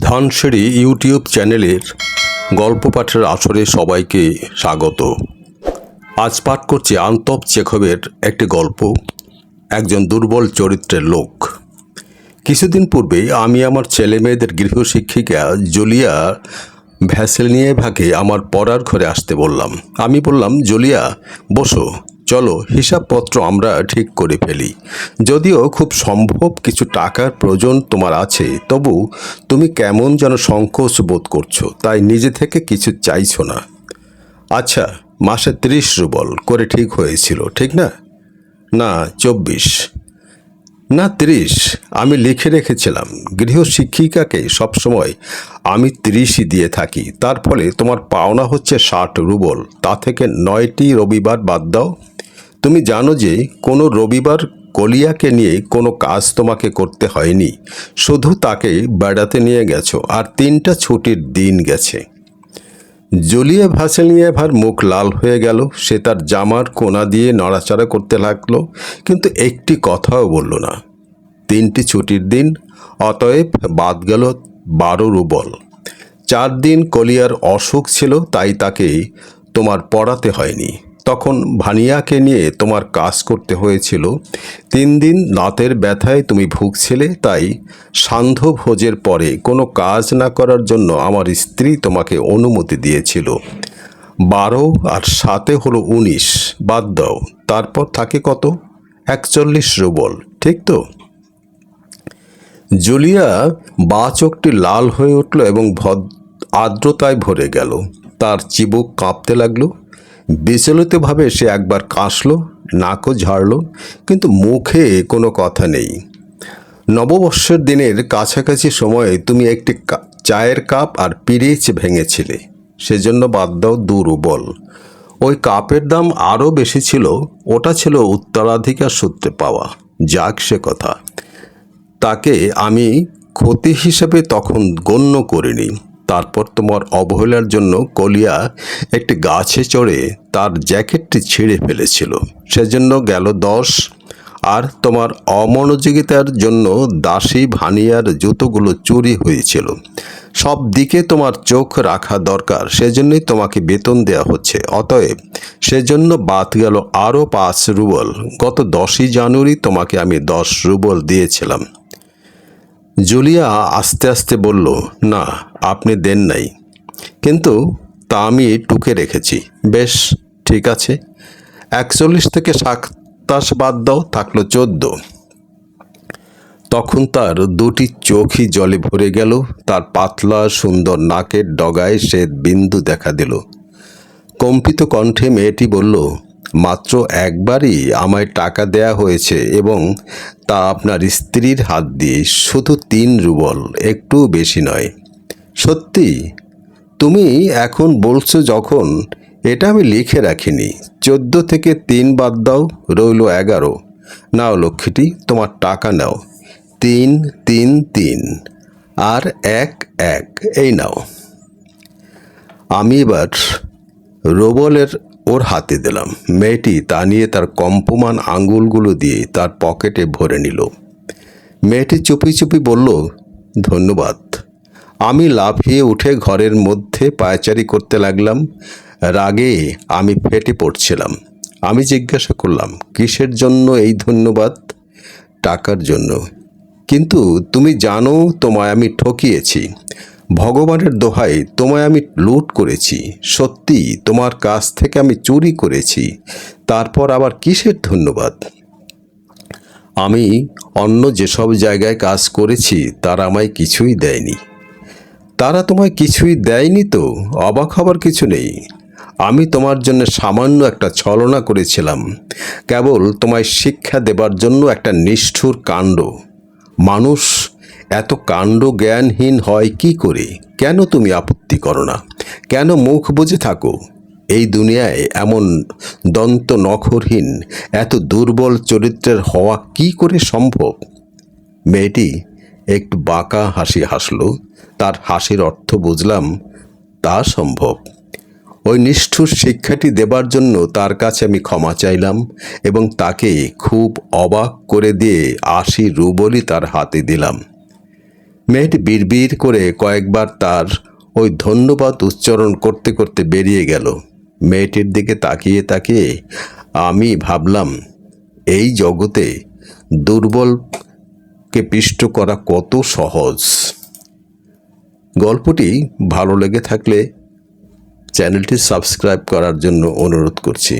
ধনসিঁড়ি YouTube চ্যানেলের গল্প পাঠের আসরে সবাইকে স্বাগত। আজ পাঠ করছি আন্তপ চেখভের একটি গল্প, একজন দুর্বল চরিত্রের লোক। কিছুদিন পূর্বে আমি আমার ছেলে মেয়েদের গৃহশিক্ষিকা জুলিয়া ভ্যাসেলনিয়েভাকে আমার পড়ার ঘরে আসতে বললাম। আমি বললাম, জুলিয়া বসো, চলো হিসাবপত্র আমরা ঠিক করে ফেলি। যদিও খুব সম্ভব কিছু টাকার প্রয়োজন তোমার আছে, তবু তুমি কেমন যেন সংকোচ বোধ করছো, তাই নিজে থেকে কিছু চাইছো না। আচ্ছা, মাসে 30 রুবল করে ঠিক হয়েছিল, ঠিক না? না, 24। না, 30 আমি লিখে রেখেছিলাম। গৃহশিক্ষিকাকে সবসময় আমি 30ই দিয়ে থাকি। তার ফলে তোমার পাওনা হচ্ছে 60 রুবল। তা থেকে 9টি রবিবার বাদ দাও। তুমি জানো যে কোনো রবিবার কলিয়াকে নিয়ে কোনো কাজ তোমাকে করতে হয়নি, শুধু তাকে বেড়াতে নিয়ে গেছো, আর 3টা ছুটির দিন গেছে। জুলিয়া ভ্যাসেলনিয়েভার মুখ লাল হয়ে গেল। সে তার জামার কোনা দিয়ে নড়াচড়া করতে লাগলো, কিন্তু একটি কথাও বলল না। 3টি ছুটির দিন, অতএব বাদ গেল 12 রুবল। 4 দিন কলিয়ার অসুখ ছিল, তাই তাকে তোমার পড়াতে হয়নি। তখন ভানিয়াকে নিয়ে তোমার কাজ করতে হয়েছিল। 3 দিন দাঁতের ব্যথায় তুমি ভুগছিলে, তাই সান্ধ্য ভোজের পরে কোনো কাজ না করার জন্য আমার স্ত্রী তোমাকে অনুমতি দিয়েছিল। 12 আর 7 হলো 19, বাদ দাও। তারপর থাকে কত? 41 রুবল, ঠিক তো? জুলিয়া বাঁ চোখটি লাল হয়ে উঠল এবং আর্দ্রতায় ভরে গেল। তার চিবুক কাঁপতে লাগলো। বিচলিতভাবে সে একবার কাশল, নাকও ঝাড়ল, কিন্তু মুখে কোনো কথা নেই। নববর্ষের দিনের কাছাকাছি সময়ে তুমি একটি চায়ের কাপ আর পিরিচ ভেঙেছিলে, সেজন্য বাদ দাও 2 রুবল। ওই কাপের দাম আরও বেশি ছিল, ওটা ছিল উত্তরাধিকার সূত্রে পাওয়া। যাক সে কথা, তাকে আমি ক্ষতি হিসেবে তখন গণ্য করিনি। তারপর তোমার অবহেলার জন্য কলিয়া একটি গাছে চড়ে তার জ্যাকেটটি ছিঁড়ে ফেলেছিল, সেজন্য গেল 10। আর তোমার অমনোযোগিতার জন্য দাসী ভানিয়ার জুতোগুলো চুরি হয়েছিল। সব দিকে তোমার চোখ রাখা দরকার, সেজন্যই তোমাকে বেতন দেওয়া হচ্ছে। অতএব সেজন্য বাদ গেল আরও 5 রুবল। গত 10ই জানুয়ারি তোমাকে আমি 10 রুবল দিয়েছিলাম। জুলিয়া আস্তে আস্তে বলল, না, আপনি দেন নাই, কিন্তু তা আমি টুকে রেখেছি। বেশ, ঠিক আছে, 41 থেকে 27 বাদ দাও, থাকলো 14। তখন তার 2টি চোখই জলে ভরে গেল। তার পাতলা সুন্দর নাকের ডগায় শ্বেত বিন্দু দেখা দিল। কম্পিত কণ্ঠে মেয়েটি বলল, মাত্র একবারই আমায় টাকা দেয়া হয়েছে, এবং তা আপনার স্ত্রীর হাত দিয়ে, শুধু 3 রুবল, একটু বেশি নয়। সত্যি? তুমি এখন বলছো যখন, এটা আমি লিখে রাখিনি। 14 থেকে 3 বাদ দাও, রইল 11। নাও লক্ষ্মীটি, তোমার টাকা নাও। 3, 3, 3 আর 1, 1, এই নাও। আমি এবার রুবলের ওর হাতে দিলাম। মেয়েটি তা নিয়ে তার কম্পমান আঙুলগুলো দিয়ে তার পকেটে ভরে নিল। মেয়েটি চুপি চুপি বলল, ধন্যবাদ। আমি লাফিয়ে উঠে ঘরের মধ্যে পায়চারি করতে লাগলাম। রাগে আমি ফেটে পড়ছিলাম। আমি জিজ্ঞাসা করলাম, কিসের জন্য এই ধন্যবাদ? টাকার জন্য। কিন্তু তুমি জানো তোমায় আমি ঠকিয়েছি। ভগবানের দোহাই, তোমায় আমি লুট করেছি। সত্যি, তোমার কাছ থেকে আমি চুরি করেছি। তারপর আবার কিসের ধন্যবাদ? আমি অন্য যেসব জায়গায় কাজ করেছি তারা আমায় কিছুই দেয়নি। তারা তোমায় কিছুই দেয়নি তো? অবাক হবার কিছু নেই। আমি তোমার জন্য সামান্য একটা ছলনা করেছিলাম, কেবল তোমায় শিক্ষা দেবার জন্য। একটা নিষ্ঠুর কাণ্ড। মানুষ এত কাণ্ড জ্ঞানহীন হয় কি করে? কেন তুমি আপত্তি করো না? কেন মুখ বুজে থাকো? এই দুনিয়ায় এমন দন্ত নখরহীন, এত দুর্বল চরিত্রের হওয়া কি করে সম্ভব? মেয়েটি একটু বাঁকা হাসি হাসল। তার হাসির অর্থ বুঝলাম, তা সম্ভব। ওই নিষ্ঠুর শিক্ষাটি দেবার জন্য তার কাছে আমি ক্ষমা চাইলাম, এবং তাকে খুব অবাক করে দিয়ে 80 রুবলই তার হাতে দিলাম। মেয়েটি বিড়বিড় করে কয়েকবার তার ওই ধন্যবাদ উচ্চারণ করতে করতে বেরিয়ে গেল। মেয়েটির দিকে তাকিয়ে তাকিয়ে আমি ভাবলাম, এই জগতে দুর্বলকে পিষ্ট করা কত সহজ। গল্পটি ভালো লেগে থাকলে চ্যানেলটি সাবস্ক্রাইব করার জন্য অনুরোধ করছি।